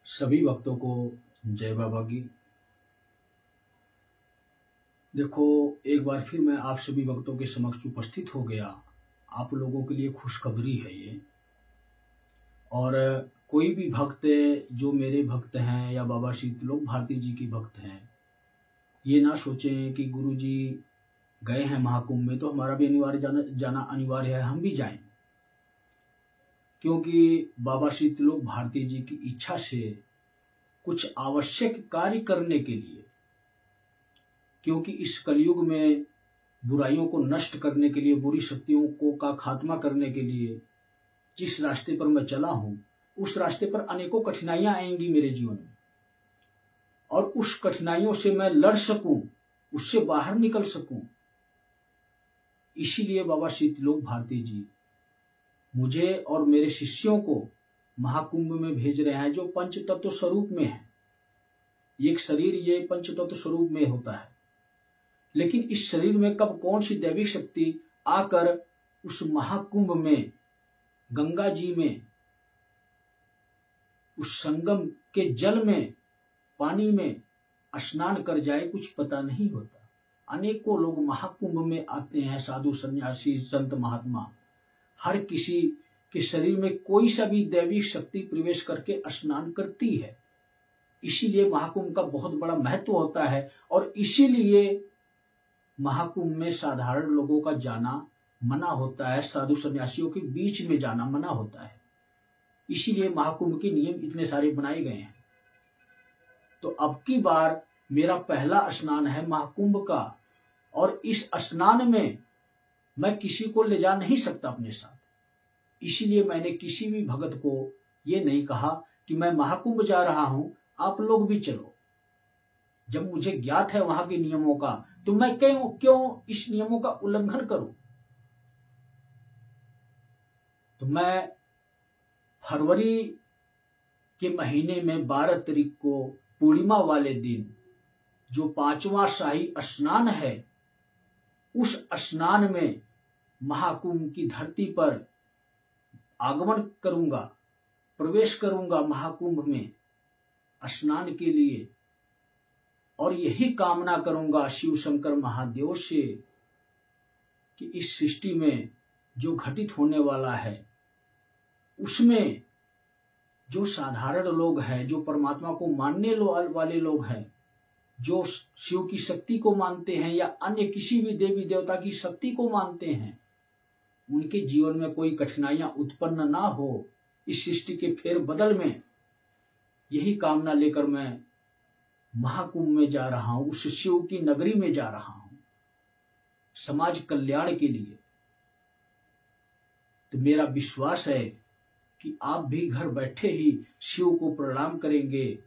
सभी भक्तों को जय बाबा की। देखो, एक बार फिर मैं आप सभी भक्तों के समक्ष उपस्थित हो गया। आप लोगों के लिए खुशखबरी है ये। और कोई भी भक्त जो मेरे भक्त हैं या बाबा शीतलोक भारती जी की भक्त हैं, ये ना सोचें कि गुरु जी गए हैं महाकुंभ में तो हमारा भी जाना अनिवार्य है, हम भी जाएं। क्योंकि बाबा शीतलोक भारती जी की इच्छा से कुछ आवश्यक कार्य करने के लिए, क्योंकि इस कलयुग में बुराइयों को नष्ट करने के लिए, बुरी शक्तियों को का खात्मा करने के लिए जिस रास्ते पर मैं चला हूं, उस रास्ते पर अनेकों कठिनाइयां आएंगी मेरे जीवन में, और उस कठिनाइयों से मैं लड़ सकूं, उससे बाहर निकल सकूं। इसीलिए बाबा शीतलोक भारती जी मुझे और मेरे शिष्यों को महाकुंभ में भेज रहे हैं, जो पंच तत्व स्वरूप में है। एक शरीर ये पंच तत्व स्वरूप में होता है, लेकिन इस शरीर में कब कौन सी दैविक शक्ति आकर उस महाकुंभ में, गंगा जी में, उस संगम के जल में, पानी में स्नान कर जाए, कुछ पता नहीं होता। अनेकों लोग महाकुंभ में आते हैं, साधु सन्यासी संत महात्मा। हर किसी के शरीर में कोई सा भी दैविक शक्ति प्रवेश करके स्नान करती है। इसीलिए महाकुंभ का बहुत बड़ा महत्व होता है, और इसीलिए महाकुंभ में साधारण लोगों का जाना मना होता है, साधु सन्यासियों के बीच में जाना मना होता है। इसीलिए महाकुंभ के नियम इतने सारे बनाए गए हैं। तो अब की बार मेरा पहला स्नान है महाकुंभ का, और इस स्नान में मैं किसी को ले जा नहीं सकता अपने साथ। इसीलिए मैंने किसी भी भगत को ये नहीं कहा कि मैं महाकुंभ जा रहा हूं, आप लोग भी चलो। जब मुझे ज्ञात है वहां के नियमों का, तो मैं क्यों इस नियमों का उल्लंघन करूं। तो मैं फरवरी के महीने में 12 तारीख को पूर्णिमा वाले दिन, जो 5वां शाही स्नान है, उस स्नान में महाकुंभ की धरती पर आगमन करूंगा, प्रवेश करूंगा महाकुंभ में स्नान के लिए। और यही कामना करूंगा शिव शंकर महादेव से कि इस सृष्टि में जो घटित होने वाला है, उसमें जो साधारण लोग हैं, जो परमात्मा को मानने वाले लोग हैं, जो शिव की शक्ति को मानते हैं या अन्य किसी भी देवी देवता की शक्ति को मानते हैं, उनके जीवन में कोई कठिनाइयां उत्पन्न ना हो। इस सृष्टि के फेर बदल में यही कामना लेकर मैं महाकुंभ में जा रहा हूं, उस शिव की नगरी में जा रहा हूं, समाज कल्याण के लिए। तो मेरा विश्वास है कि आप भी घर बैठे ही शिव को प्रणाम करेंगे।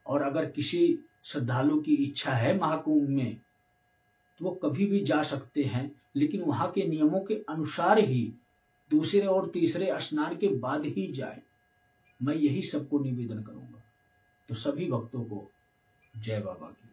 और अगर किसी श्रद्धालु की इच्छा है महाकुंभ में, तो वो कभी भी जा सकते हैं, लेकिन वहां के नियमों के अनुसार ही दूसरे और तीसरे स्नान के बाद ही जाए। मैं यही सबको निवेदन करूंगा। तो सभी भक्तों को जय बाबा की।